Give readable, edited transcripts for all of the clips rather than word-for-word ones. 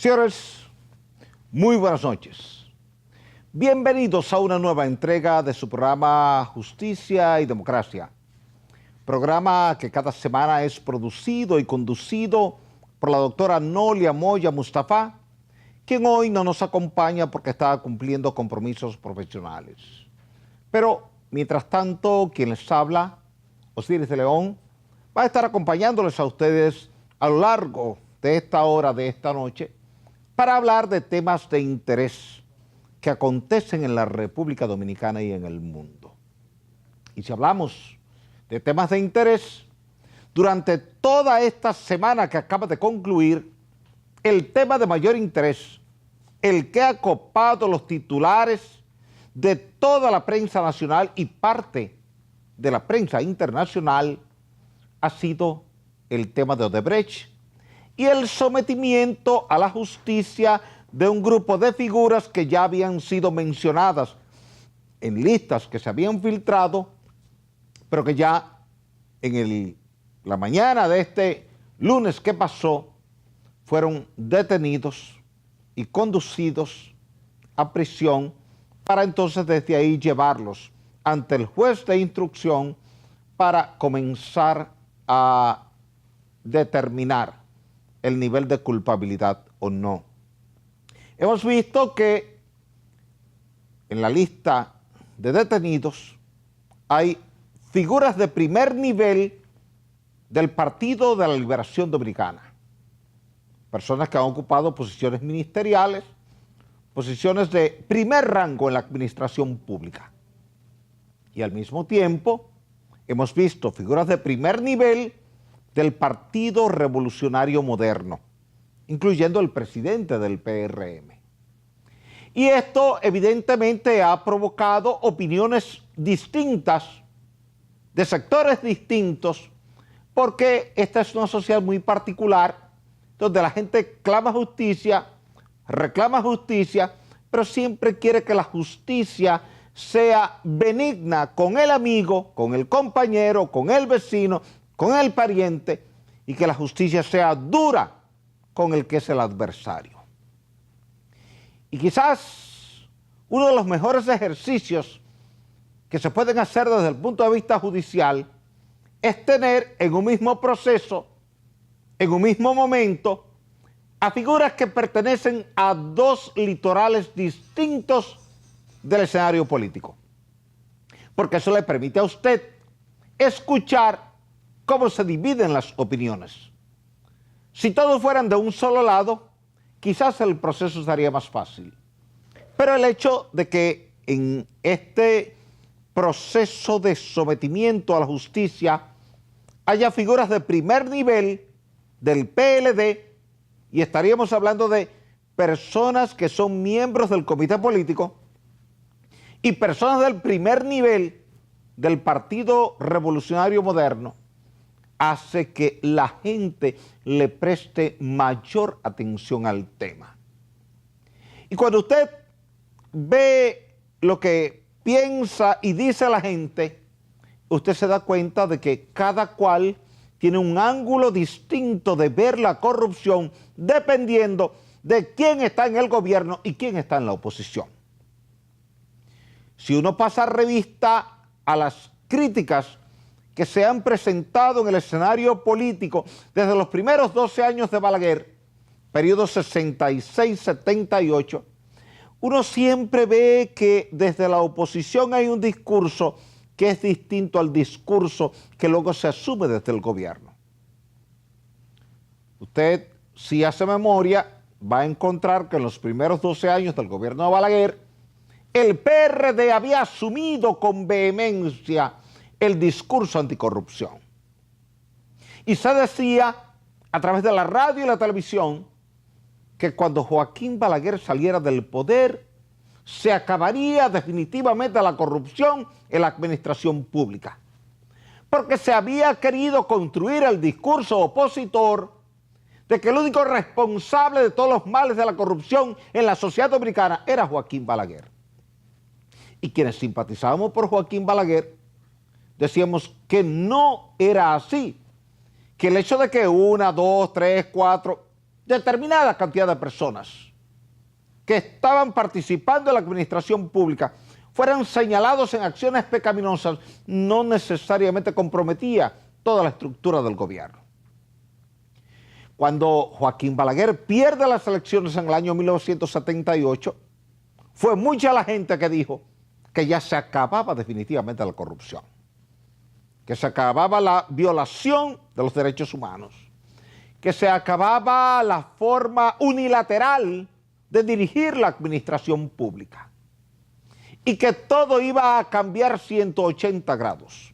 Señores, muy buenas noches. Bienvenidos a una nueva entrega de su programa Justicia y Democracia. Programa que cada semana es producido y conducido por la doctora Nolia Moya Mustafa, quien hoy no nos acompaña porque está cumpliendo compromisos profesionales. Pero, mientras tanto, quien les habla, Osiris de León, va a estar acompañándoles a ustedes a lo largo de esta hora de esta noche para hablar de temas de interés que acontecen en la República Dominicana y en el mundo. Y si hablamos de temas de interés, durante toda esta semana que acaba de concluir, el tema de mayor interés, el que ha copado los titulares de toda la prensa nacional y parte de la prensa internacional, ha sido el tema de Odebrecht y el sometimiento a la justicia de un grupo de figuras que ya habían sido mencionadas en listas que se habían filtrado, pero que ya en la mañana de este lunes que pasó, fueron detenidos y conducidos a prisión para entonces desde ahí llevarlos ante el juez de instrucción para comenzar a determinar el nivel de culpabilidad o no. Hemos visto que en la lista de detenidos hay figuras de primer nivel del Partido de la Liberación Dominicana, personas que han ocupado posiciones ministeriales, posiciones de primer rango en la administración pública. Y al mismo tiempo hemos visto figuras de primer nivel del Partido Revolucionario Moderno, incluyendo el presidente del PRM. Y esto evidentemente ha provocado opiniones distintas, de sectores distintos, porque esta es una sociedad muy particular, donde la gente clama justicia, reclama justicia, pero siempre quiere que la justicia sea benigna con el amigo, con el compañero, con el vecino, con el pariente, y que la justicia sea dura con el que es el adversario. Y quizás uno de los mejores ejercicios que se pueden hacer desde el punto de vista judicial es tener en un mismo proceso, en un mismo momento, a figuras que pertenecen a dos litorales distintos del escenario político. Porque eso le permite a usted escuchar cómo se dividen las opiniones. Si todos fueran de un solo lado, quizás el proceso sería más fácil. Pero el hecho de que en este proceso de sometimiento a la justicia haya figuras de primer nivel del PLD, y estaríamos hablando de personas que son miembros del comité político y personas del primer nivel del Partido Revolucionario Moderno, hace que la gente le preste mayor atención al tema. Y cuando usted ve lo que piensa y dice la gente, usted se da cuenta de que cada cual tiene un ángulo distinto de ver la corrupción dependiendo de quién está en el gobierno y quién está en la oposición. Si uno pasa revista a las críticas que se han presentado en el escenario político desde los primeros 12 años de Balaguer, periodo 66-78, uno siempre ve que desde la oposición hay un discurso que es distinto al discurso que luego se asume desde el gobierno. Usted, si hace memoria, va a encontrar que en los primeros 12 años del gobierno de Balaguer, el PRD había asumido con vehemencia el discurso anticorrupción. Y se decía a través de la radio y la televisión que cuando Joaquín Balaguer saliera del poder, se acabaría definitivamente la corrupción en la administración pública. Porque se había querido construir el discurso opositor de que el único responsable de todos los males de la corrupción en la sociedad dominicana era Joaquín Balaguer. Y quienes simpatizábamos por Joaquín Balaguer decíamos que no era así, que el hecho de que 1, 2, 3, 4 determinada cantidad de personas que estaban participando en la administración pública fueran señalados en acciones pecaminosas, no necesariamente comprometía toda la estructura del gobierno. Cuando Joaquín Balaguer pierde las elecciones en el año 1978, fue mucha la gente que dijo que ya se acababa definitivamente la corrupción, que se acababa la violación de los derechos humanos, que se acababa la forma unilateral de dirigir la administración pública y que todo iba a cambiar 180 grados,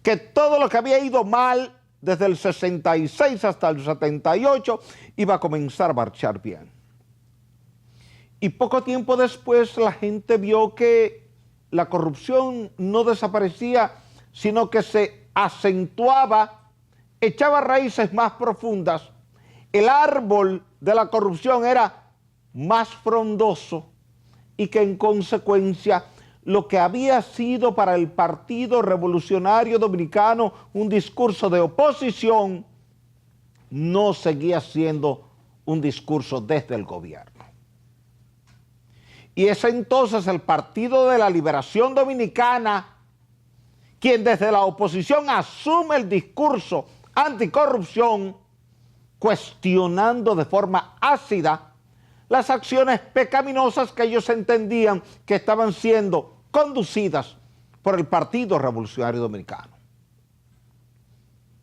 que todo lo que había ido mal desde el 66 hasta el 78 iba a comenzar a marchar bien. Y poco tiempo después la gente vio que la corrupción no desaparecía, sino que se acentuaba, echaba raíces más profundas. El árbol de la corrupción era más frondoso y que en consecuencia lo que había sido para el Partido Revolucionario Dominicano un discurso de oposición, no seguía siendo un discurso desde el gobierno. Y es entonces el Partido de la Liberación Dominicana quien desde la oposición asume el discurso anticorrupción, cuestionando de forma ácida las acciones pecaminosas que ellos entendían que estaban siendo conducidas por el Partido Revolucionario Dominicano.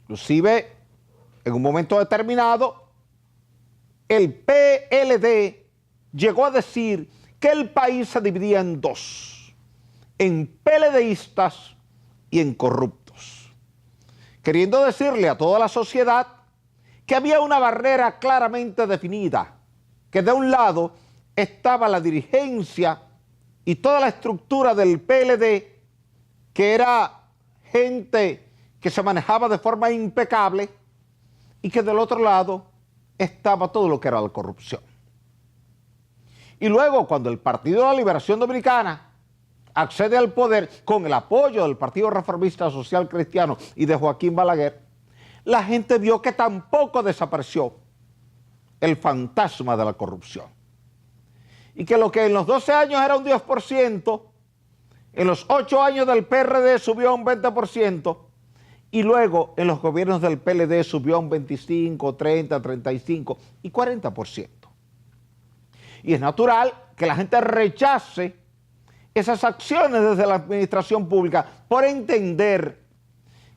Inclusive, en un momento determinado, el PLD llegó a decir que el país se dividía en dos, en PLDistas y en corruptos, queriendo decirle a toda la sociedad que había una barrera claramente definida, que de un lado estaba la dirigencia y toda la estructura del PLD, que era gente que se manejaba de forma impecable, y que del otro lado estaba todo lo que era la corrupción. Y luego, cuando el Partido de la Liberación Dominicana accede al poder con el apoyo del Partido Reformista Social Cristiano y de Joaquín Balaguer, la gente vio que tampoco desapareció el fantasma de la corrupción. Y que lo que en los 12 años era un 10%, en los 8 años del PRD subió a un 20%, y luego en los gobiernos del PLD subió a un 25, 30, 35 y 40%. Y es natural que la gente rechace esas acciones desde la administración pública por entender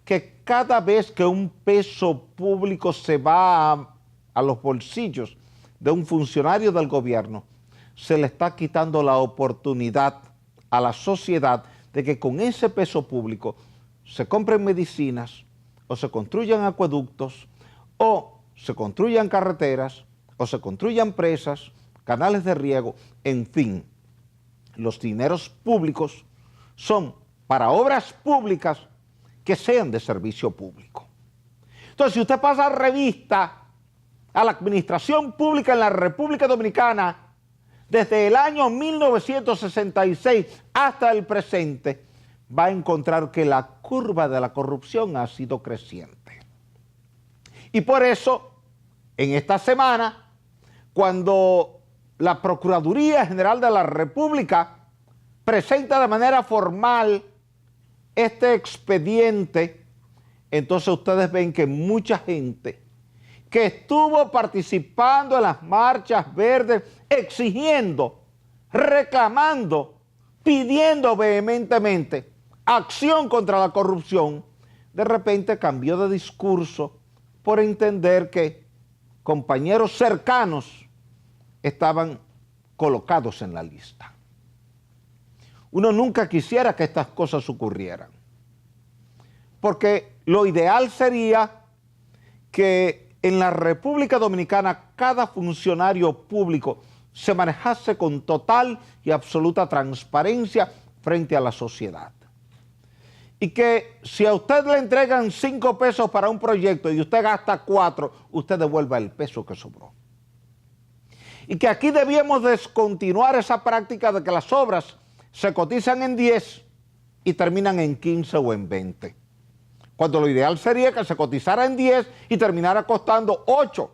que cada vez que un peso público se va a los bolsillos de un funcionario del gobierno, se le está quitando la oportunidad a la sociedad de que con ese peso público se compren medicinas, o se construyan acueductos, o se construyan carreteras, o se construyan presas, canales de riego, en fin. Los dineros públicos son para obras públicas que sean de servicio público. Entonces, si usted pasa revista a la administración pública en la República Dominicana, desde el año 1966 hasta el presente, va a encontrar que la curva de la corrupción ha sido creciente. Y por eso, en esta semana, cuando la Procuraduría General de la República presenta de manera formal este expediente, entonces ustedes ven que mucha gente que estuvo participando en las marchas verdes, exigiendo, reclamando, pidiendo vehementemente acción contra la corrupción, de repente cambió de discurso por entender que compañeros cercanos estaban colocados en la lista. Uno nunca quisiera que estas cosas ocurrieran, porque lo ideal sería que en la República Dominicana cada funcionario público se manejase con total y absoluta transparencia frente a la sociedad. Y que si a usted le entregan 5 pesos para un proyecto y usted gasta 4, usted devuelva el peso que sobró. Y que aquí debíamos descontinuar esa práctica de que las obras se cotizan en 10 y terminan en 15 o en 20. Cuando lo ideal sería que se cotizara en 10 y terminara costando 8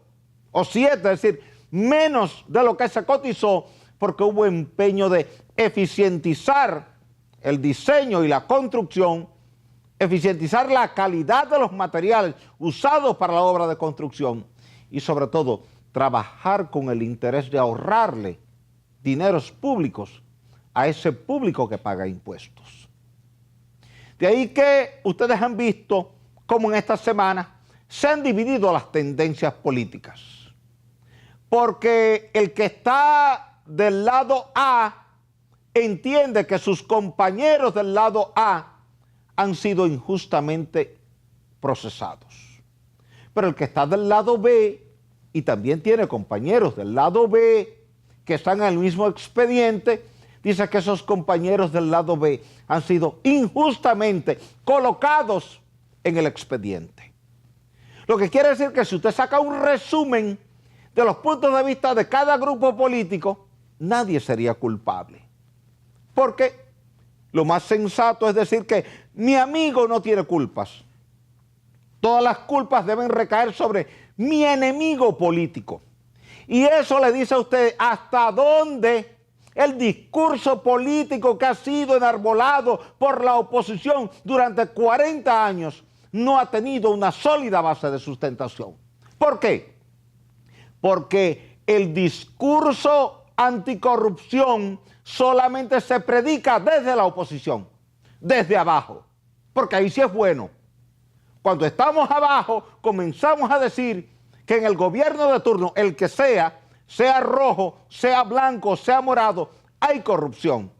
o 7, es decir, menos de lo que se cotizó, porque hubo empeño de eficientizar el diseño y la construcción, eficientizar la calidad de los materiales usados para la obra de construcción y sobre todo trabajar con el interés de ahorrarle dineros públicos a ese público que paga impuestos. De ahí que ustedes han visto cómo en esta semana se han dividido las tendencias políticas. Porque el que está del lado A entiende que sus compañeros del lado A han sido injustamente procesados. Pero el que está del lado B, y también tiene compañeros del lado B que están en el mismo expediente, dice que esos compañeros del lado B han sido injustamente colocados en el expediente. Lo que quiere decir que si usted saca un resumen de los puntos de vista de cada grupo político, nadie sería culpable. Porque lo más sensato es decir que mi amigo no tiene culpas. Todas las culpas deben recaer sobre mi enemigo político. Y eso le dice a usted hasta dónde el discurso político que ha sido enarbolado por la oposición durante 40 años no ha tenido una sólida base de sustentación. ¿Por qué? Porque el discurso anticorrupción solamente se predica desde la oposición, desde abajo, porque ahí sí es bueno. Cuando estamos abajo, comenzamos a decir que en el gobierno de turno, el que sea rojo, sea blanco, sea morado, hay corrupción.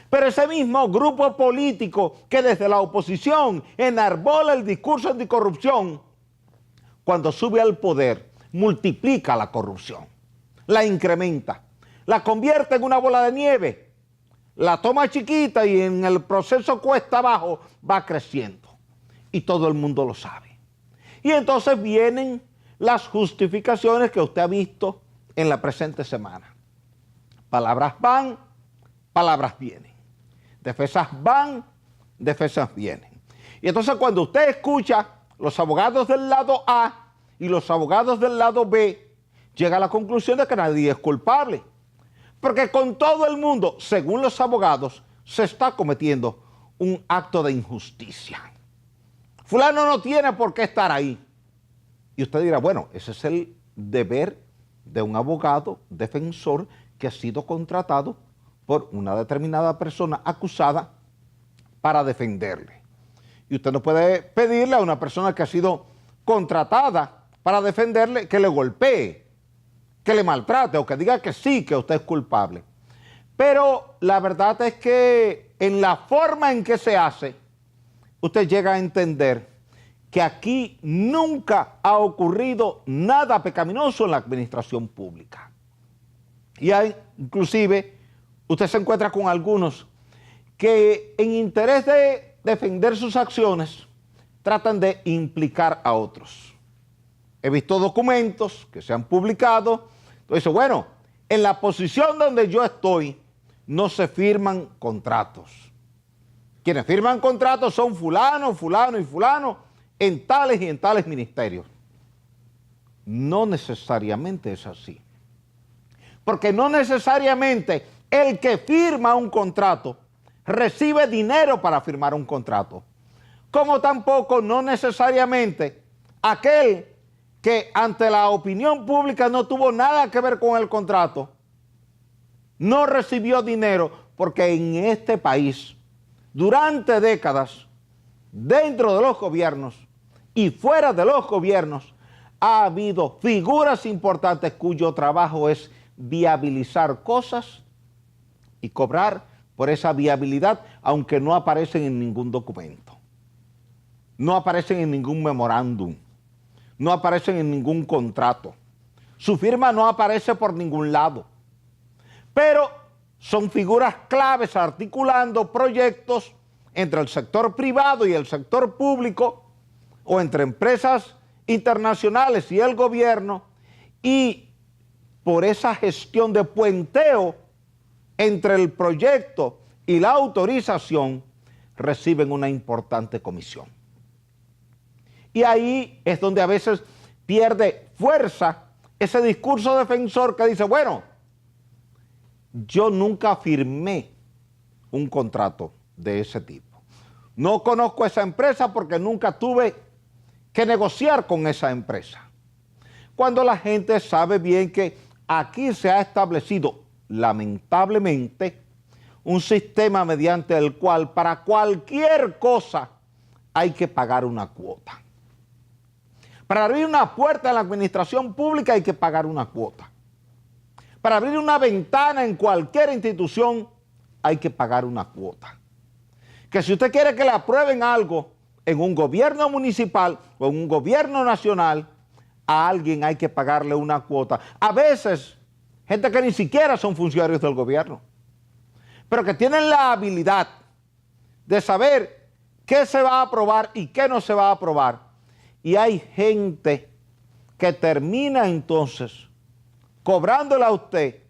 Pero ese mismo grupo político que desde la oposición enarbola el discurso anticorrupción, cuando sube al poder, multiplica la corrupción, la incrementa, la convierte en una bola de nieve, la toma chiquita y en el proceso cuesta abajo va creciendo. Y todo el mundo lo sabe. Y entonces vienen las justificaciones que usted ha visto en la presente semana. Palabras van, palabras vienen. Defensas van, defensas vienen. Y entonces cuando usted escucha los abogados del lado A y los abogados del lado B, llega a la conclusión de que nadie es culpable. Porque con todo el mundo, según los abogados, se está cometiendo un acto de injusticia. Fulano no tiene por qué estar ahí. Y usted dirá, bueno, ese es el deber de un abogado defensor que ha sido contratado por una determinada persona acusada para defenderle. Y usted no puede pedirle a una persona que ha sido contratada para defenderle que le golpee, que le maltrate o que diga que sí, que usted es culpable. Pero la verdad es que en la forma en que se hace, usted llega a entender que aquí nunca ha ocurrido nada pecaminoso en la administración pública. Y hay, inclusive, usted se encuentra con algunos que en interés de defender sus acciones tratan de implicar a otros. He visto documentos que se han publicado, entonces bueno, en la posición donde yo estoy no se firman contratos. Quienes firman contratos son fulano, fulano y fulano en tales y en tales ministerios. No necesariamente es así. Porque no necesariamente el que firma un contrato recibe dinero para firmar un contrato. Como tampoco no necesariamente aquel que ante la opinión pública no tuvo nada que ver con el contrato, no recibió dinero, porque en este país, durante décadas, dentro de los gobiernos y fuera de los gobiernos, ha habido figuras importantes cuyo trabajo es viabilizar cosas y cobrar por esa viabilidad, aunque no aparecen en ningún documento, no aparecen en ningún memorándum, no aparecen en ningún contrato. Su firma no aparece por ningún lado. Pero son figuras claves articulando proyectos entre el sector privado y el sector público, o entre empresas internacionales y el gobierno, y por esa gestión de puenteo entre el proyecto y la autorización reciben una importante comisión. Y ahí es donde a veces pierde fuerza ese discurso defensor que dice, bueno, yo nunca firmé un contrato de ese tipo. No conozco esa empresa porque nunca tuve que negociar con esa empresa. Cuando la gente sabe bien que aquí se ha establecido, lamentablemente, un sistema mediante el cual para cualquier cosa hay que pagar una cuota. Para abrir una puerta en la administración pública hay que pagar una cuota. Para abrir una ventana en cualquier institución hay que pagar una cuota. Que si usted quiere que le aprueben algo en un gobierno municipal o en un gobierno nacional, a alguien hay que pagarle una cuota. A veces, gente que ni siquiera son funcionarios del gobierno, pero que tienen la habilidad de saber qué se va a aprobar y qué no se va a aprobar. Y hay gente que termina entonces cobrándole a usted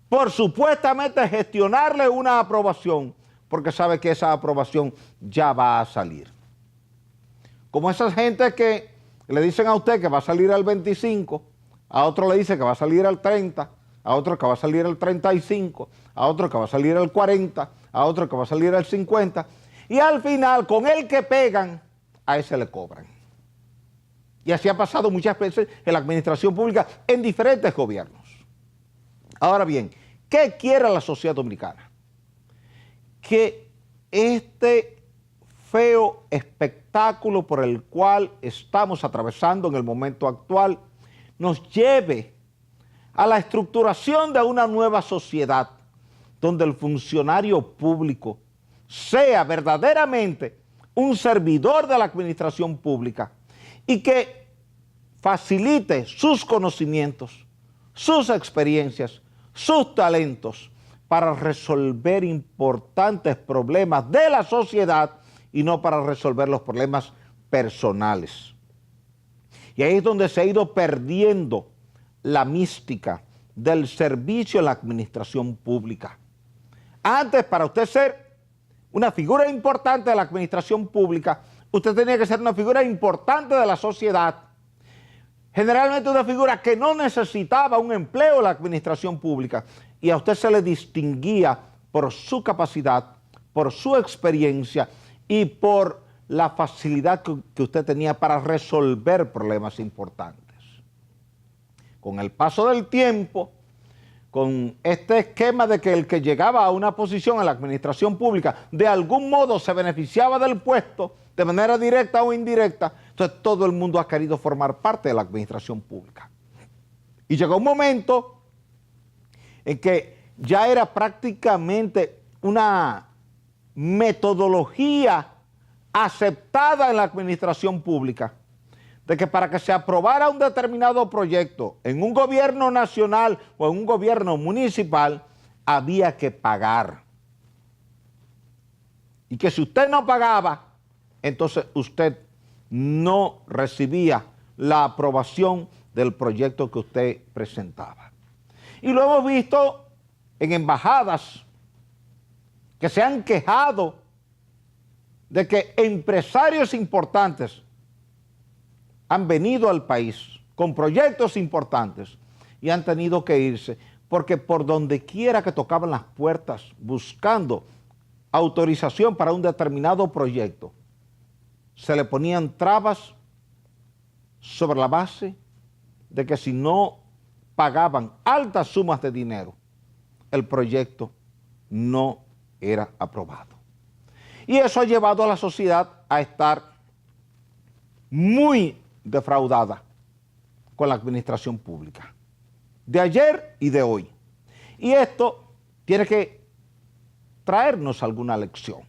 por supuestamente gestionarle una aprobación, porque sabe que esa aprobación ya va a salir. Como esas gente que le dicen a usted que va a salir al 25, a otro le dice que va a salir al 30, a otro que va a salir al 35, a otro que va a salir al 40, a otro que va a salir al 50, y al final con el que pegan, a ese le cobran. Y así ha pasado muchas veces en la administración pública en diferentes gobiernos. Ahora bien, ¿qué quiere la sociedad dominicana? Que este feo espectáculo por el cual estamos atravesando en el momento actual nos lleve a la estructuración de una nueva sociedad donde el funcionario público sea verdaderamente un servidor de la administración pública y que facilite sus conocimientos, sus experiencias, sus talentos para resolver importantes problemas de la sociedad y no para resolver los problemas personales. Y ahí es donde se ha ido perdiendo la mística del servicio en la administración pública. Antes, para usted ser una figura importante de la administración pública, usted tenía que ser una figura importante de la sociedad. Generalmente una figura que no necesitaba un empleo en la administración pública y a usted se le distinguía por su capacidad, por su experiencia y por la facilidad que usted tenía para resolver problemas importantes. Con el paso del tiempo, con este esquema de que el que llegaba a una posición en la administración pública de algún modo se beneficiaba del puesto, de manera directa o indirecta, entonces todo el mundo ha querido formar parte de la administración pública. Y llegó un momento en que ya era prácticamente una metodología aceptada en la administración pública, de que para que se aprobara un determinado proyecto en un gobierno nacional o en un gobierno municipal, había que pagar. Y que si usted no pagaba, entonces usted no recibía la aprobación del proyecto que usted presentaba. Y lo hemos visto en embajadas que se han quejado de que empresarios importantes han venido al país con proyectos importantes y han tenido que irse porque por donde quiera que tocaban las puertas buscando autorización para un determinado proyecto, se le ponían trabas sobre la base de que si no pagaban altas sumas de dinero, el proyecto no era aprobado. Y eso ha llevado a la sociedad a estar muy defraudada con la administración pública, de ayer y de hoy. Y esto tiene que traernos alguna lección.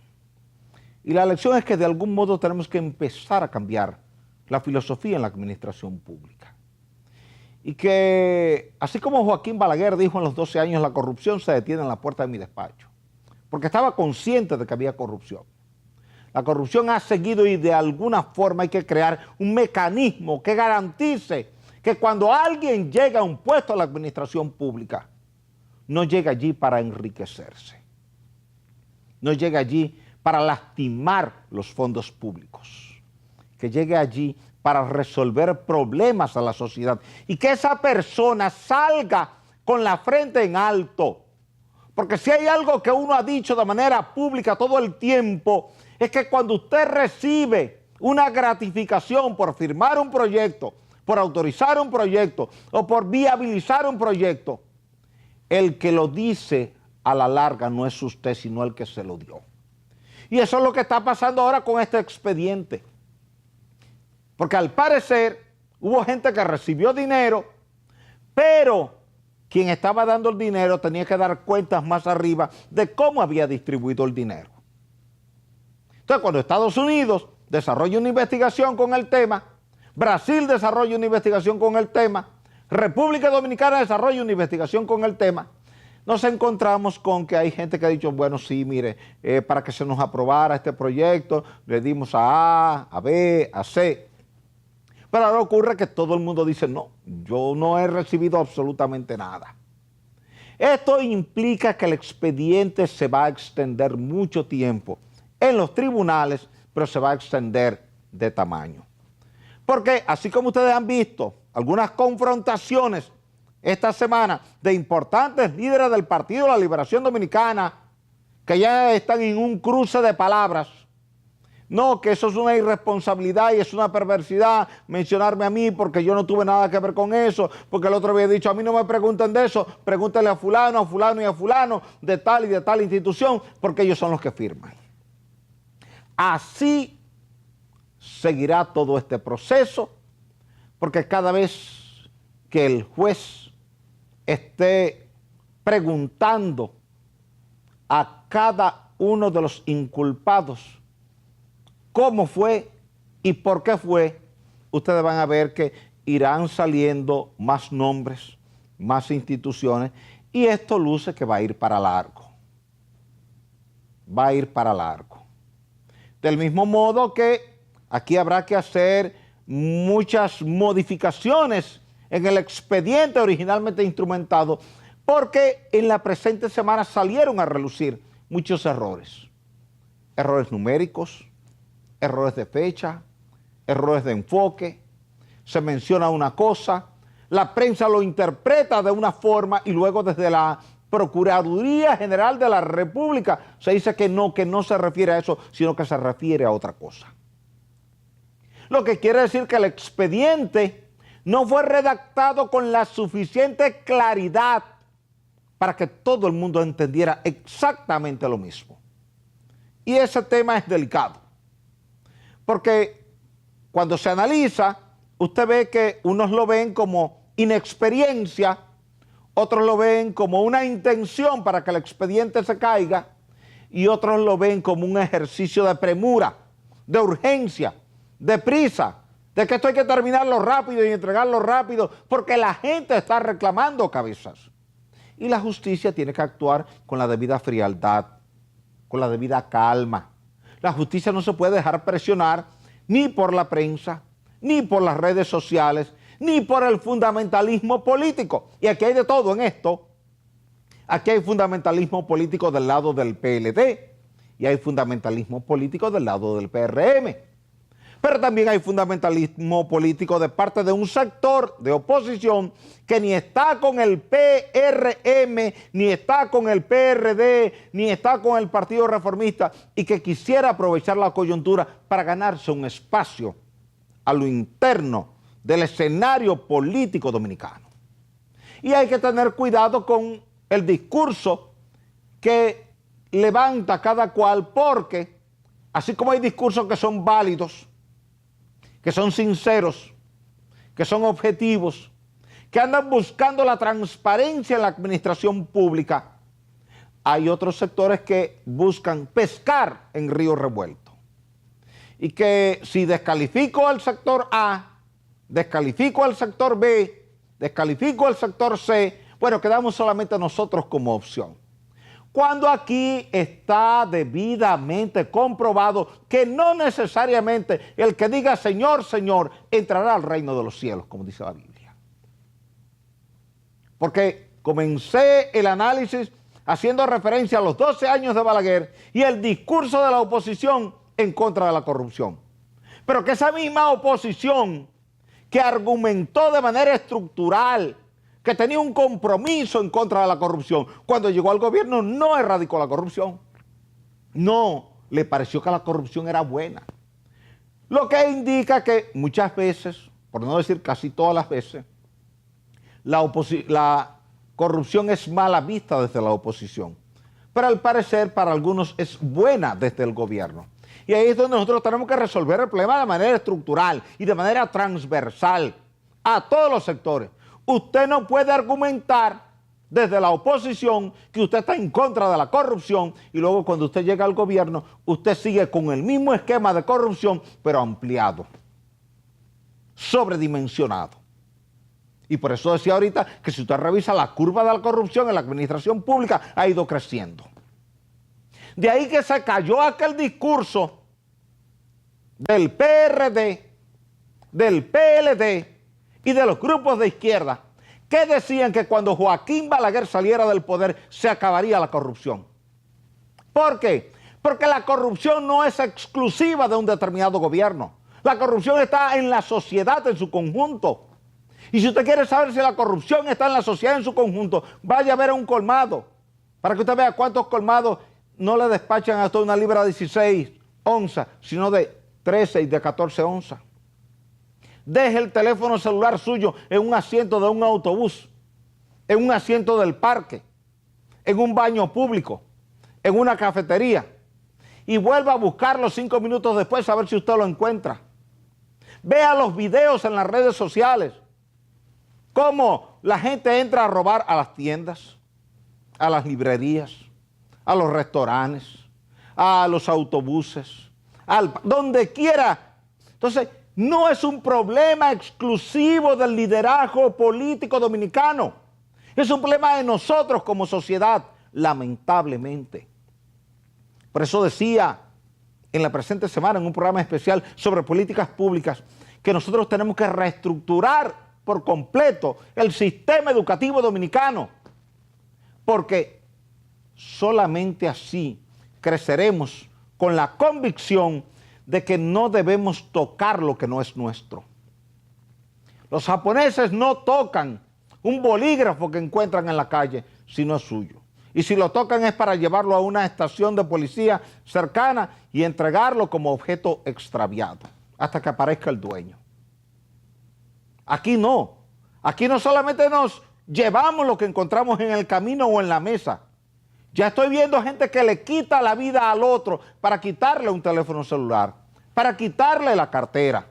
Y la lección es que de algún modo tenemos que empezar a cambiar la filosofía en la administración pública. Y que, así como Joaquín Balaguer dijo en los 12 años, la corrupción se detiene en la puerta de mi despacho, porque estaba consciente de que había corrupción. La corrupción ha seguido y de alguna forma hay que crear un mecanismo que garantice que cuando alguien llega a un puesto en la administración pública, no llega allí para enriquecerse, no llega allí para lastimar los fondos públicos, que llegue allí para resolver problemas a la sociedad y que esa persona salga con la frente en alto. Porque si hay algo que uno ha dicho de manera pública todo el tiempo, es que cuando usted recibe una gratificación por firmar un proyecto, por autorizar un proyecto o por viabilizar un proyecto, el que lo dice a la larga no es usted, sino el que se lo dio. Y eso es lo que está pasando ahora con este expediente. Porque al parecer hubo gente que recibió dinero, pero quien estaba dando el dinero tenía que dar cuentas más arriba de cómo había distribuido el dinero. Entonces, cuando Estados Unidos desarrolla una investigación con el tema, Brasil desarrolla una investigación con el tema, República Dominicana desarrolla una investigación con el tema, nos encontramos con que hay gente que ha dicho, bueno, sí, mire, para que se nos aprobara este proyecto, le dimos a A, a B, a C. Pero ahora ocurre que todo el mundo dice, no, yo no he recibido absolutamente nada. Esto implica que el expediente se va a extender mucho tiempo en los tribunales, pero se va a extender de tamaño. Porque así como ustedes han visto algunas confrontaciones esta semana de importantes líderes del Partido de la Liberación Dominicana que ya están en un cruce de palabras. No, que eso es una irresponsabilidad y es una perversidad mencionarme a mí porque yo no tuve nada que ver con eso, porque el otro había dicho, a mí no me pregunten de eso, pregúntenle a fulano y a fulano de tal y de tal institución, porque ellos son los que firman. Así seguirá todo este proceso, porque cada vez que el juez esté preguntando a cada uno de los inculpados cómo fue y por qué fue, ustedes van a ver que irán saliendo más nombres, más instituciones, y esto luce que va a ir para largo. Va a ir para largo. Del mismo modo que aquí habrá que hacer muchas modificaciones en el expediente originalmente instrumentado, porque en la presente semana salieron a relucir muchos errores. Errores numéricos, errores de fecha, errores de enfoque, se menciona una cosa, la prensa lo interpreta de una forma y luego desde la Procuraduría General de la República se dice que no se refiere a eso, sino que se refiere a otra cosa. Lo que quiere decir que el expediente no fue redactado con la suficiente claridad para que todo el mundo entendiera exactamente lo mismo. Y ese tema es delicado, porque cuando se analiza, usted ve que unos lo ven como inexperiencia, otros lo ven como una intención para que el expediente se caiga y otros lo ven como un ejercicio de premura, de urgencia, de prisa, de que esto hay que terminarlo rápido y entregarlo rápido porque la gente está reclamando cabezas. Y la justicia tiene que actuar con la debida frialdad, con la debida calma. La justicia no se puede dejar presionar ni por la prensa, ni por las redes sociales, ni por el fundamentalismo político. Y aquí hay de todo en esto. Aquí hay fundamentalismo político del lado del PLD y hay fundamentalismo político del lado del PRM. Pero también hay fundamentalismo político de parte de un sector de oposición que ni está con el PRM, ni está con el PRD, ni está con el Partido Reformista y que quisiera aprovechar la coyuntura para ganarse un espacio a lo interno del escenario político dominicano. Y hay que tener cuidado con el discurso que levanta cada cual, porque así como hay discursos que son válidos, que son sinceros, que son objetivos, que andan buscando la transparencia en la administración pública, hay otros sectores que buscan pescar en río revuelto. Y que si descalifico al sector A, descalifico al sector B, descalifico al sector C, bueno, quedamos solamente nosotros como opción. Cuando aquí está debidamente comprobado que no necesariamente el que diga Señor, Señor, entrará al reino de los cielos, como dice la Biblia. Porque comencé el análisis haciendo referencia a los 12 años de Balaguer y el discurso de la oposición en contra de la corrupción. Pero que esa misma oposición que argumentó de manera estructural que tenía un compromiso en contra de la corrupción, cuando llegó al gobierno no erradicó la corrupción. No, le pareció que la corrupción era buena. Lo que indica que muchas veces, por no decir casi todas las veces, la corrupción es mala vista desde la oposición. Pero al parecer para algunos es buena desde el gobierno. Y ahí es donde nosotros tenemos que resolver el problema de manera estructural y de manera transversal a todos los sectores. Usted no puede argumentar desde la oposición que usted está en contra de la corrupción y luego cuando usted llega al gobierno, usted sigue con el mismo esquema de corrupción, pero ampliado, sobredimensionado. Y por eso decía ahorita que si usted revisa la curva de la corrupción en la administración pública, ha ido creciendo. De ahí que se cayó aquel discurso del PRD, del PLD y de los grupos de izquierda que decían que cuando Joaquín Balaguer saliera del poder se acabaría la corrupción. ¿Por qué? Porque la corrupción no es exclusiva de un determinado gobierno. La corrupción está en la sociedad en su conjunto. Y si usted quiere saber si la corrupción está en la sociedad en su conjunto, vaya a ver a un colmado, para que usted vea cuántos colmados no le despachan hasta una libra de 16 onzas, sino de 13 y de 14 onzas. Deje el teléfono celular suyo en un asiento de un autobús, en un asiento del parque, en un baño público, en una cafetería, y vuelva a buscarlo 5 minutos después a ver si usted lo encuentra. Vea los videos en las redes sociales, cómo la gente entra a robar a las tiendas, a las librerías, a los restaurantes, a los autobuses, donde quiera. Entonces, no es un problema exclusivo del liderazgo político dominicano. Es un problema de nosotros como sociedad, lamentablemente. Por eso decía en la presente semana, en un programa especial sobre políticas públicas, que nosotros tenemos que reestructurar por completo el sistema educativo dominicano, porque solamente así creceremos con la convicción de que no debemos tocar lo que no es nuestro. Los japoneses no tocan un bolígrafo que encuentran en la calle si no es suyo. Y si lo tocan es para llevarlo a una estación de policía cercana y entregarlo como objeto extraviado hasta que aparezca el dueño. Aquí no. Aquí no solamente nos llevamos lo que encontramos en el camino o en la mesa. Ya estoy viendo gente que le quita la vida al otro para quitarle un teléfono celular, para quitarle la cartera,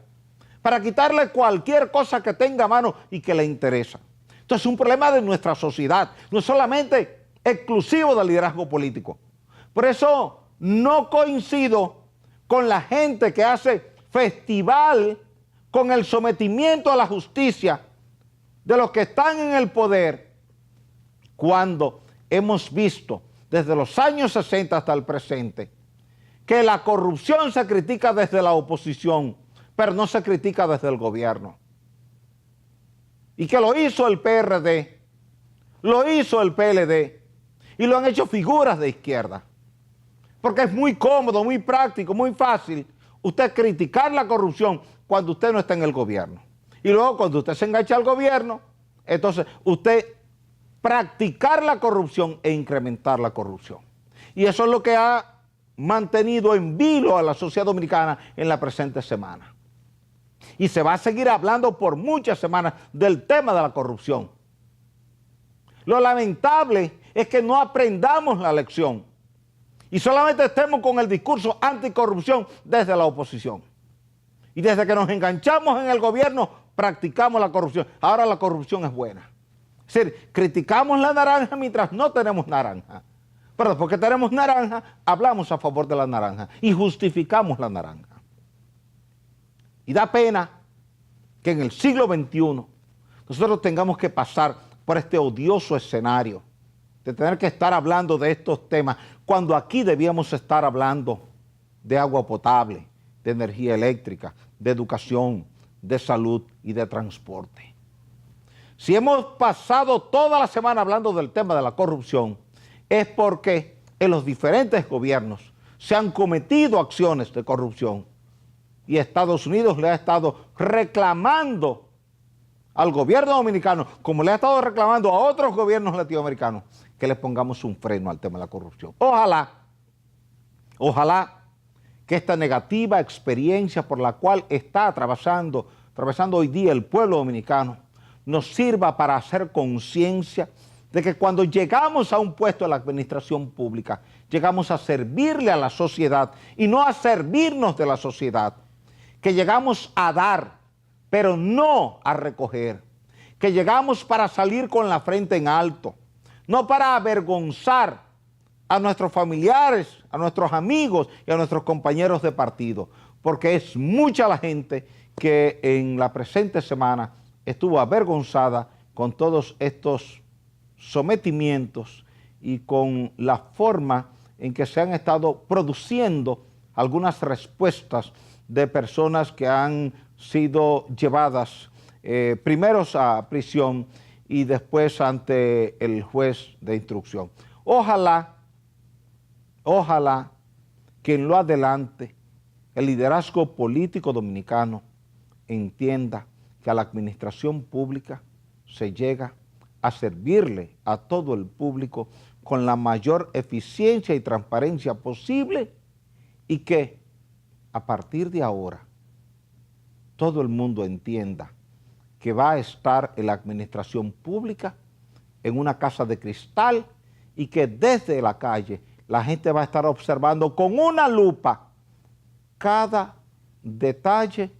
para quitarle cualquier cosa que tenga a mano y que le interesa. Esto es un problema de nuestra sociedad, no es solamente exclusivo del liderazgo político. Por eso no coincido con la gente que hace festival con el sometimiento a la justicia de los que están en el poder, cuando hemos visto desde los años 60 hasta el presente que la corrupción se critica desde la oposición, pero no se critica desde el gobierno. Y que lo hizo el PRD, lo hizo el PLD, y lo han hecho figuras de izquierda. Porque es muy cómodo, muy práctico, muy fácil usted criticar la corrupción cuando usted no está en el gobierno. Y luego cuando usted se engancha al gobierno, entonces usted practicar la corrupción e incrementar la corrupción. Y eso es lo que ha mantenido en vilo a la sociedad dominicana en la presente semana. Y se va a seguir hablando por muchas semanas del tema de la corrupción. Lo lamentable es que no aprendamos la lección y solamente estemos con el discurso anticorrupción desde la oposición. Y desde que nos enganchamos en el gobierno, practicamos la corrupción. Ahora la corrupción es buena. Es decir, criticamos la naranja mientras no tenemos naranja. Pero después que tenemos naranja, hablamos a favor de la naranja y justificamos la naranja. Y da pena que en el siglo XXI nosotros tengamos que pasar por este odioso escenario de tener que estar hablando de estos temas, cuando aquí debíamos estar hablando de agua potable, de energía eléctrica, de educación, de salud y de transporte. Si hemos pasado toda la semana hablando del tema de la corrupción, es porque en los diferentes gobiernos se han cometido acciones de corrupción y Estados Unidos le ha estado reclamando al gobierno dominicano, como le ha estado reclamando a otros gobiernos latinoamericanos, que le pongamos un freno al tema de la corrupción. Ojalá que esta negativa experiencia por la cual está atravesando hoy día el pueblo dominicano nos sirva para hacer conciencia de que cuando llegamos a un puesto de la administración pública, llegamos a servirle a la sociedad y no a servirnos de la sociedad, que llegamos a dar, pero no a recoger, que llegamos para salir con la frente en alto, no para avergonzar a nuestros familiares, a nuestros amigos y a nuestros compañeros de partido, porque es mucha la gente que en la presente semana estuvo avergonzada con todos estos sometimientos y con la forma en que se han estado produciendo algunas respuestas de personas que han sido llevadas primero a prisión y después ante el juez de instrucción. Ojalá que en lo adelante el liderazgo político dominicano entienda que a la administración pública se llega a servirle a todo el público con la mayor eficiencia y transparencia posible y que a partir de ahora todo el mundo entienda que va a estar en la administración pública en una casa de cristal y que desde la calle la gente va a estar observando con una lupa cada detalle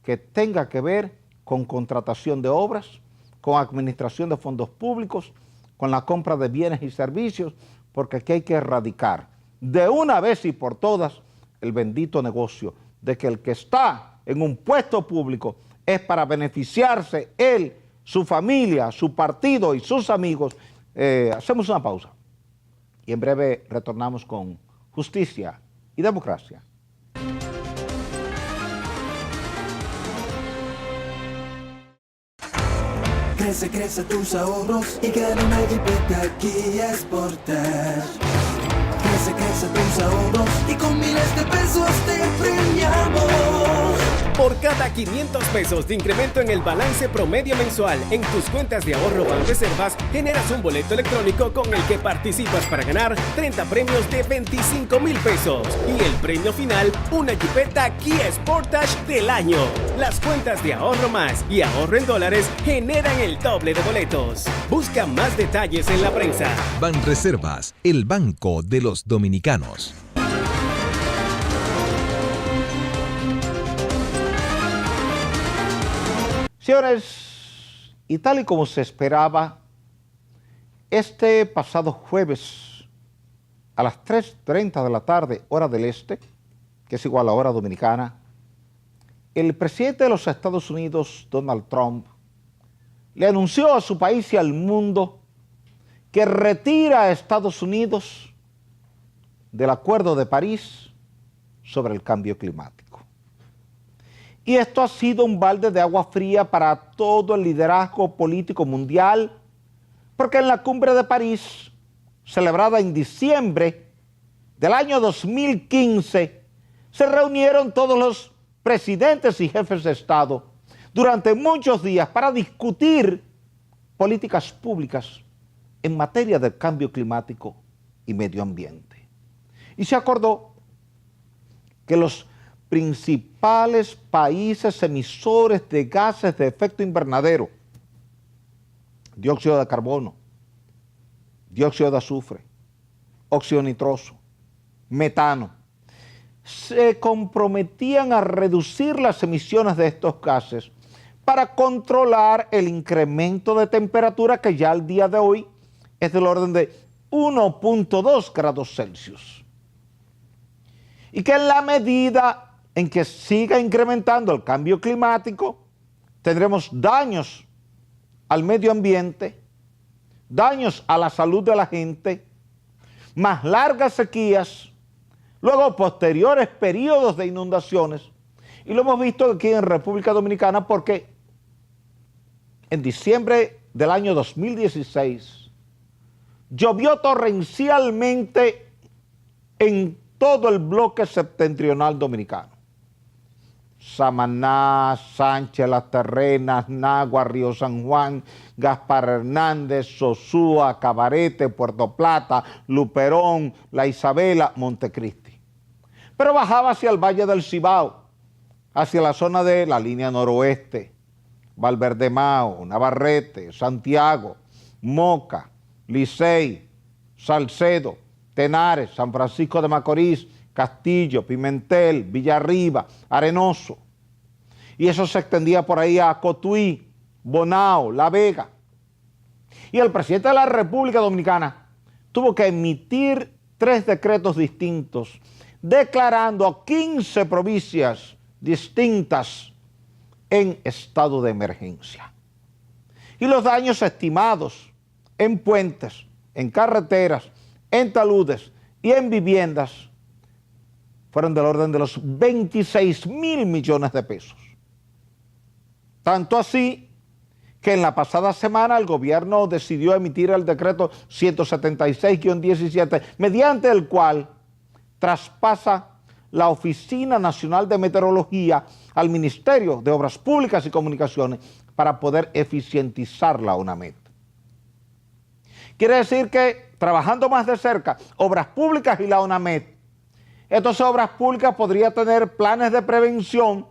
que tenga que ver con contratación de obras, con administración de fondos públicos, con la compra de bienes y servicios, porque aquí hay que erradicar de una vez y por todas el bendito negocio de que el que está en un puesto público es para beneficiarse él, su familia, su partido y sus amigos. Hacemos una pausa y en breve retornamos con Justicia y Democracia. Crece tus ahorros y gana una jipeta Kia Sportage. Crece tus ahorros y con miles de pesos te premiamos. Por cada 500 pesos de incremento en el balance promedio mensual en tus cuentas de ahorro Banreservas, generas un boleto electrónico con el que participas para ganar 30 premios de 25,000 pesos. Y el premio final, una jipeta Kia Sportage del año. Las cuentas de ahorro más y ahorro en dólares generan el doble de boletos. Busca más detalles en la prensa. Banreservas, el banco de los dominicanos. Señores, y tal y como se esperaba, este pasado jueves a las 3:30 de la tarde, hora del este, que es igual a la hora dominicana, el presidente de los Estados Unidos, Donald Trump, le anunció a su país y al mundo que retira a Estados Unidos del Acuerdo de París sobre el cambio climático. Y esto ha sido un balde de agua fría para todo el liderazgo político mundial, porque en la Cumbre de París, celebrada en diciembre del año 2015, se reunieron todos los presidentes y jefes de Estado durante muchos días para discutir políticas públicas en materia del cambio climático y medio ambiente. Y se acordó que los principales países emisores de gases de efecto invernadero, dióxido de carbono, dióxido de azufre, óxido nitroso, metano, se comprometían a reducir las emisiones de estos gases para controlar el incremento de temperatura que ya al día de hoy es del orden de 1.2 grados Celsius. Y que en la medida en que siga incrementando el cambio climático, tendremos daños al medio ambiente, daños a la salud de la gente, más largas sequías, luego posteriores periodos de inundaciones, y lo hemos visto aquí en República Dominicana porque en diciembre del año 2016 llovió torrencialmente en todo el bloque septentrional dominicano. Samaná, Sánchez, Las Terrenas, Nagua, Río San Juan, Gaspar Hernández, Sosúa, Cabarete, Puerto Plata, Luperón, La Isabela, Montecristi. Pero bajaba hacia el Valle del Cibao, hacia la zona de la línea noroeste, Valverde Mao, Navarrete, Santiago, Moca, Licey, Salcedo, Tenares, San Francisco de Macorís, Castillo, Pimentel, Villarriba, Arenoso. Y eso se extendía por ahí a Cotuí, Bonao, La Vega. Y el presidente de la República Dominicana tuvo que emitir 3 decretos distintos, declarando a 15 provincias distintas en estado de emergencia. Y los daños estimados en puentes, en carreteras, en taludes y en viviendas fueron del orden de los 26.000 millones de pesos. Tanto así que en la pasada semana el gobierno decidió emitir el decreto 176-17, mediante el cual traspasa la Oficina Nacional de Meteorología al Ministerio de Obras Públicas y Comunicaciones para poder eficientizar la ONAMED. Quiere decir que, trabajando más de cerca, Obras Públicas y la ONAMED, entonces Obras Públicas podría tener planes de prevención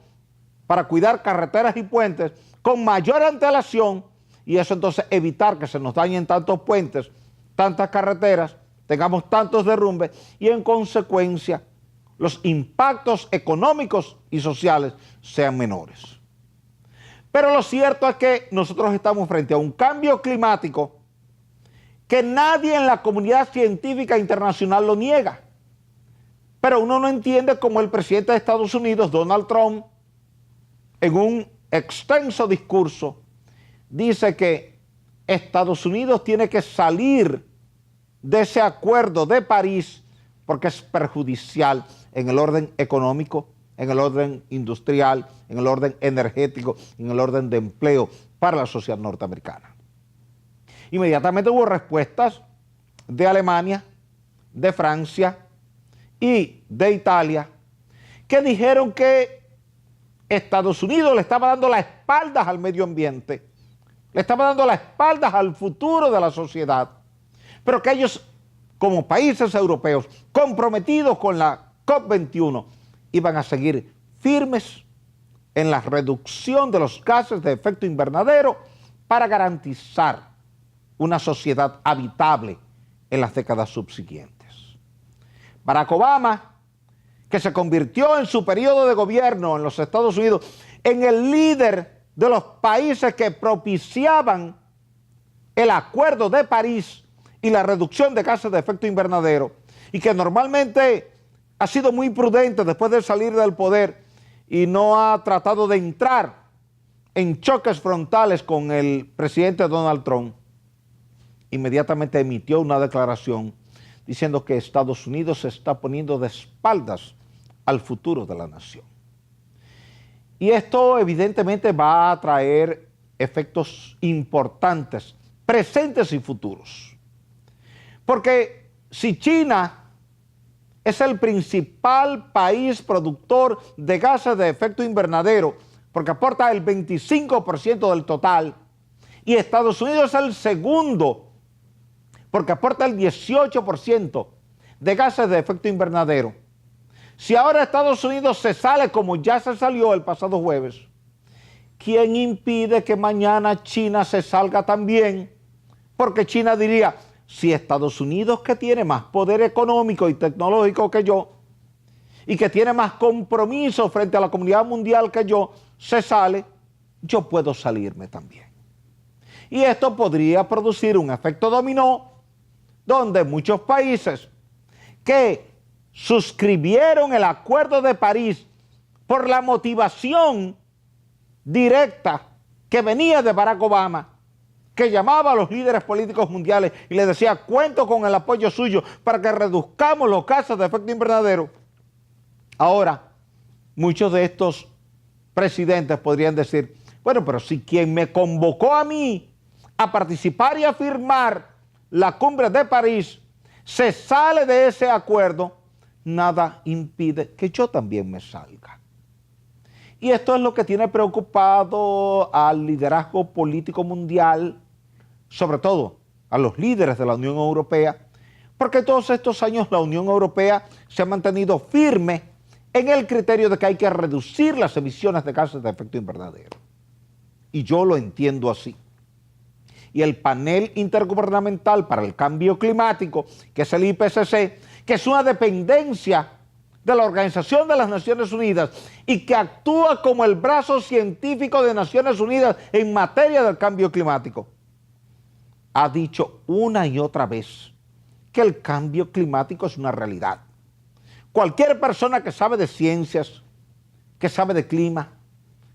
para cuidar carreteras y puentes con mayor antelación, y eso entonces evitar que se nos dañen tantos puentes, tantas carreteras, tengamos tantos derrumbes y en consecuencia los impactos económicos y sociales sean menores. Pero lo cierto es que nosotros estamos frente a un cambio climático que nadie en la comunidad científica internacional lo niega. Pero uno no entiende cómo el presidente de Estados Unidos, Donald Trump, en un extenso discurso, dice que Estados Unidos tiene que salir de ese acuerdo de París porque es perjudicial en el orden económico, en el orden industrial, en el orden energético, en el orden de empleo para la sociedad norteamericana. Inmediatamente hubo respuestas de Alemania, de Francia y de Italia que dijeron que Estados Unidos le estaba dando las espaldas al medio ambiente, le estaba dando las espaldas al futuro de la sociedad, pero que ellos, como países europeos comprometidos con la COP21, iban a seguir firmes en la reducción de los gases de efecto invernadero para garantizar una sociedad habitable en las décadas subsiguientes. Barack Obama, que se convirtió en su periodo de gobierno en los Estados Unidos en el líder de los países que propiciaban el Acuerdo de París y la reducción de gases de efecto invernadero, y que normalmente ha sido muy prudente después de salir del poder y no ha tratado de entrar en choques frontales con el presidente Donald Trump, inmediatamente emitió una declaración diciendo que Estados Unidos se está poniendo de espaldas al futuro de la nación. Y esto evidentemente va a traer efectos importantes, presentes y futuros. Porque si China es el principal país productor de gases de efecto invernadero, porque aporta el 25% del total, y Estados Unidos es el segundo, porque aporta el 18% de gases de efecto invernadero. Si ahora Estados Unidos se sale como ya se salió el pasado jueves, ¿quién impide que mañana China se salga también? Porque China diría, si Estados Unidos, que tiene más poder económico y tecnológico que yo, y que tiene más compromiso frente a la comunidad mundial que yo, se sale, yo puedo salirme también. Y esto podría producir un efecto dominó, donde muchos países que suscribieron el Acuerdo de París por la motivación directa que venía de Barack Obama, que llamaba a los líderes políticos mundiales y les decía, cuento con el apoyo suyo para que reduzcamos los gases de efecto invernadero. Ahora, muchos de estos presidentes podrían decir, bueno, pero si quien me convocó a mí a participar y a firmar la cumbre de París se sale de ese acuerdo, nada impide que yo también me salga. Y esto es lo que tiene preocupado al liderazgo político mundial, sobre todo a los líderes de la Unión Europea, porque todos estos años la Unión Europea se ha mantenido firme en el criterio de que hay que reducir las emisiones de gases de efecto invernadero. Y yo lo entiendo así. Y el panel intergubernamental para el cambio climático, que es el IPCC, que es una dependencia de la Organización de las Naciones Unidas y que actúa como el brazo científico de Naciones Unidas en materia del cambio climático, ha dicho una y otra vez que el cambio climático es una realidad. Cualquier persona que sabe de ciencias, que sabe de clima,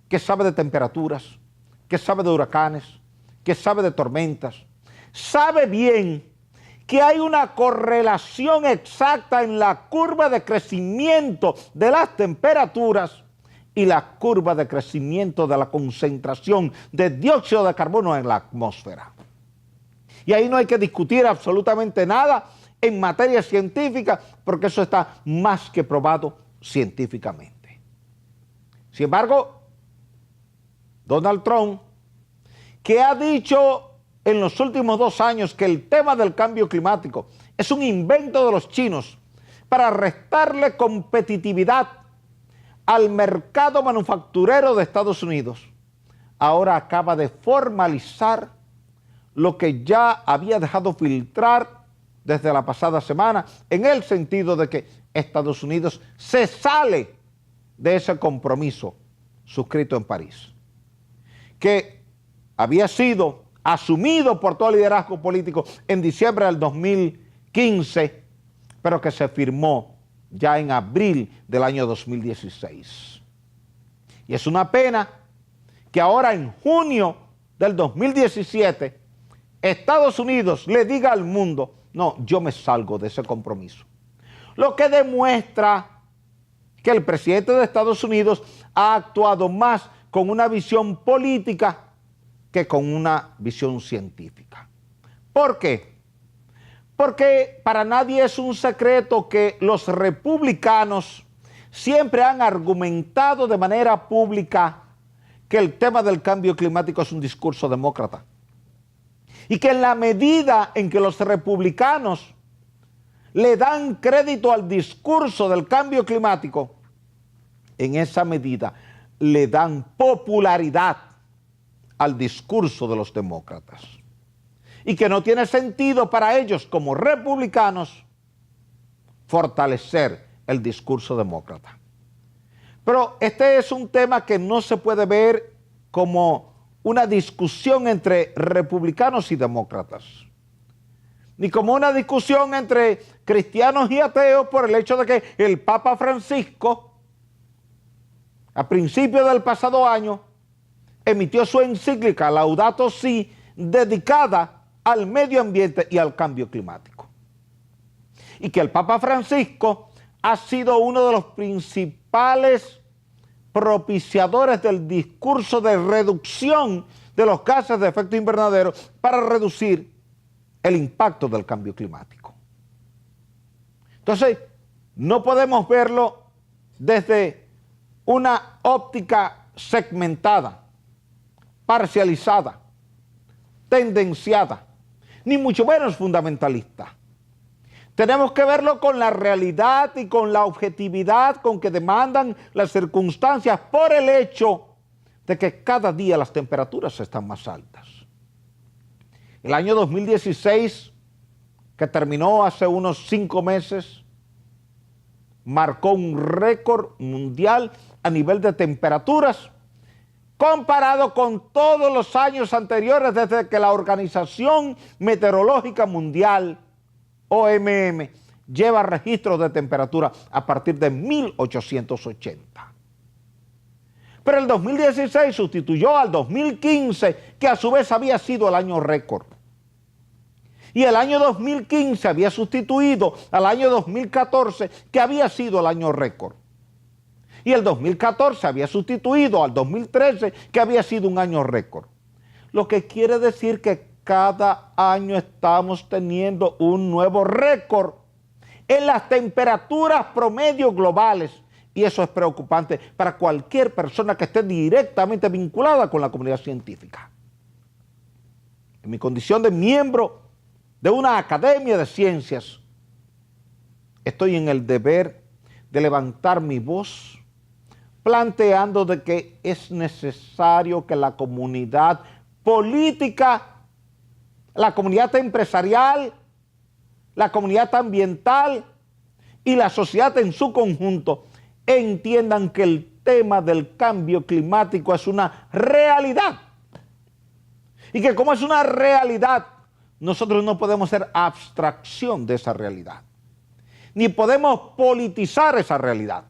que sabe de temperaturas, que sabe de huracanes, que sabe de tormentas, sabe bien que hay una correlación exacta en la curva de crecimiento de las temperaturas y la curva de crecimiento de la concentración de dióxido de carbono en la atmósfera. Y ahí no hay que discutir absolutamente nada en materia científica, porque eso está más que probado científicamente. Sin embargo, Donald Trump, que ha dicho en los últimos 2 años que el tema del cambio climático es un invento de los chinos para restarle competitividad al mercado manufacturero de Estados Unidos, ahora acaba de formalizar lo que ya había dejado filtrar desde la pasada semana, en el sentido de que Estados Unidos se sale de ese compromiso suscrito en París, que había sido asumido por todo el liderazgo político en diciembre del 2015, pero que se firmó ya en abril del año 2016. Y es una pena que ahora en junio del 2017 Estados Unidos le diga al mundo: no, yo me salgo de ese compromiso. Lo que demuestra que el presidente de Estados Unidos ha actuado más con una visión política que con una visión científica. ¿Por qué? Porque para nadie es un secreto que los republicanos siempre han argumentado de manera pública que el tema del cambio climático es un discurso demócrata. Y que en la medida en que los republicanos le dan crédito al discurso del cambio climático, en esa medida le dan popularidad al discurso de los demócratas. Y que no tiene sentido para ellos como republicanos fortalecer el discurso demócrata. Pero este es un tema que no se puede ver como una discusión entre republicanos y demócratas, ni como una discusión entre cristianos y ateos por el hecho de que el Papa Francisco, a principios del pasado año, emitió su encíclica Laudato Si, dedicada al medio ambiente y al cambio climático. Y que el Papa Francisco ha sido uno de los principales propiciadores del discurso de reducción de los gases de efecto invernadero para reducir el impacto del cambio climático. Entonces, no podemos verlo desde una óptica segmentada, parcializada, tendenciada, ni mucho menos fundamentalista. Tenemos que verlo con la realidad y con la objetividad con que demandan las circunstancias por el hecho de que cada día las temperaturas están más altas. El año 2016, que terminó hace unos 5 meses, marcó un récord mundial a nivel de temperaturas, comparado con todos los años anteriores desde que la Organización Meteorológica Mundial, OMM, lleva registros de temperatura a partir de 1880. Pero el 2016 sustituyó al 2015, que a su vez había sido el año récord. Y el año 2015 había sustituido al año 2014, que había sido el año récord. Y el 2014 había sustituido al 2013, que había sido un año récord. Lo que quiere decir que cada año estamos teniendo un nuevo récord en las temperaturas promedio globales Y eso es preocupante para cualquier persona que esté directamente vinculada con la comunidad científica. En mi condición de miembro de una academia de ciencias, estoy en el deber de levantar mi voz, planteando de que es necesario que la comunidad política, la comunidad empresarial, la comunidad ambiental y la sociedad en su conjunto entiendan que el tema del cambio climático es una realidad. Y que como es una realidad, nosotros no podemos hacer abstracción de esa realidad. Ni podemos politizar esa realidad.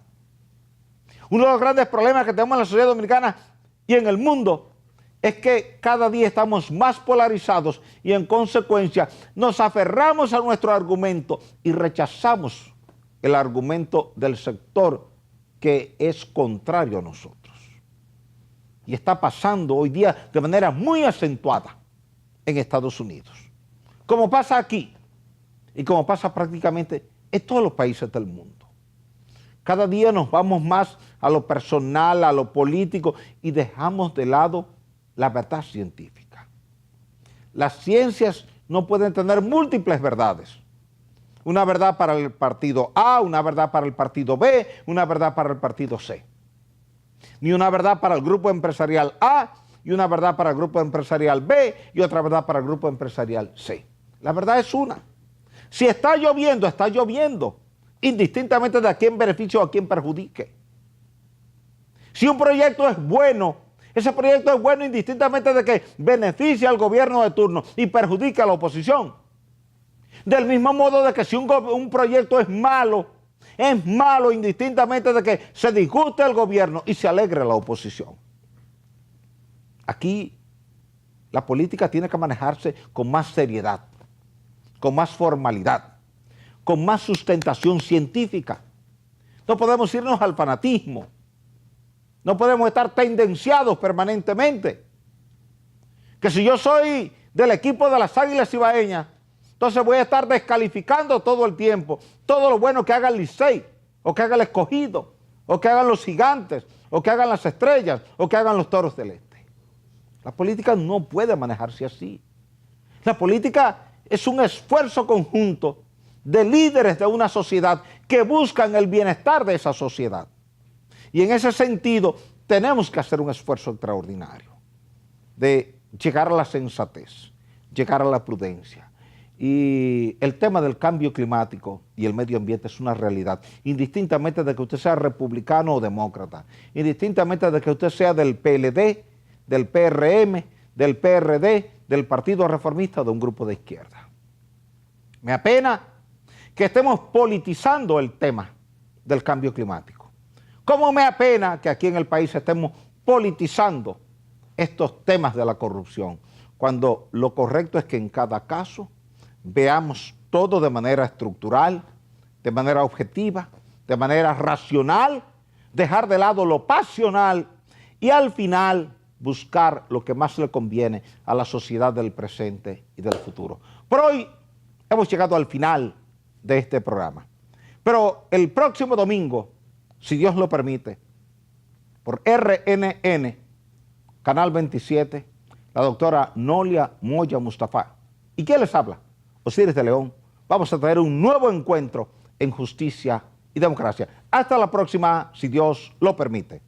Uno de los grandes problemas que tenemos en la sociedad dominicana y en el mundo es que cada día estamos más polarizados y en consecuencia nos aferramos a nuestro argumento y rechazamos el argumento del sector que es contrario a nosotros. Y está pasando hoy día de manera muy acentuada en Estados Unidos. Como pasa aquí y como pasa prácticamente en todos los países del mundo. Cada día nos vamos más a lo personal, a lo político y dejamos de lado la verdad científica. Las ciencias no pueden tener múltiples verdades. Una verdad para el partido A, una verdad para el partido B, una verdad para el partido C. Ni una verdad para el grupo empresarial A y una verdad para el grupo empresarial B y otra verdad para el grupo empresarial C. La verdad es una. Si está lloviendo, indistintamente de a quién beneficie o a quién perjudique. Si un proyecto es bueno, ese proyecto es bueno indistintamente de que beneficie al gobierno de turno y perjudique a la oposición. Del mismo modo de que si un proyecto es malo indistintamente de que se disguste el gobierno y se alegre la oposición. Aquí la política tiene que manejarse con más seriedad, con más formalidad, con más sustentación científica. No podemos irnos al fanatismo. No podemos estar tendenciados permanentemente. Que si yo soy del equipo de las Águilas Cibaeñas, entonces voy a estar descalificando todo el tiempo todo lo bueno que haga el Licey, o que haga el Escogido, o que hagan los Gigantes, o que hagan las Estrellas, o que hagan los Toros del Este. La política no puede manejarse así. La política es un esfuerzo conjunto de líderes de una sociedad que buscan el bienestar de esa sociedad. Y en ese sentido tenemos que hacer un esfuerzo extraordinario de llegar a la sensatez, llegar a la prudencia. Y el tema del cambio climático y el medio ambiente es una realidad, indistintamente de que usted sea republicano o demócrata, indistintamente de que usted sea del PLD, del PRM, del PRD, del Partido Reformista o de un grupo de izquierda. Me apena que estemos politizando el tema del cambio climático. Como me apena que aquí en el país estemos politizando estos temas de la corrupción, cuando lo correcto es que en cada caso veamos todo de manera estructural, de manera objetiva, de manera racional, dejar de lado lo pasional y al final buscar lo que más le conviene a la sociedad del presente y del futuro. Por hoy hemos llegado al final de este programa, pero el próximo domingo, si Dios lo permite, por RNN, Canal 27, la doctora Nolia Moya Mustafa. ¿Y quién les habla? Osiris de León. Vamos a tener un nuevo encuentro en justicia y democracia. Hasta la próxima, si Dios lo permite.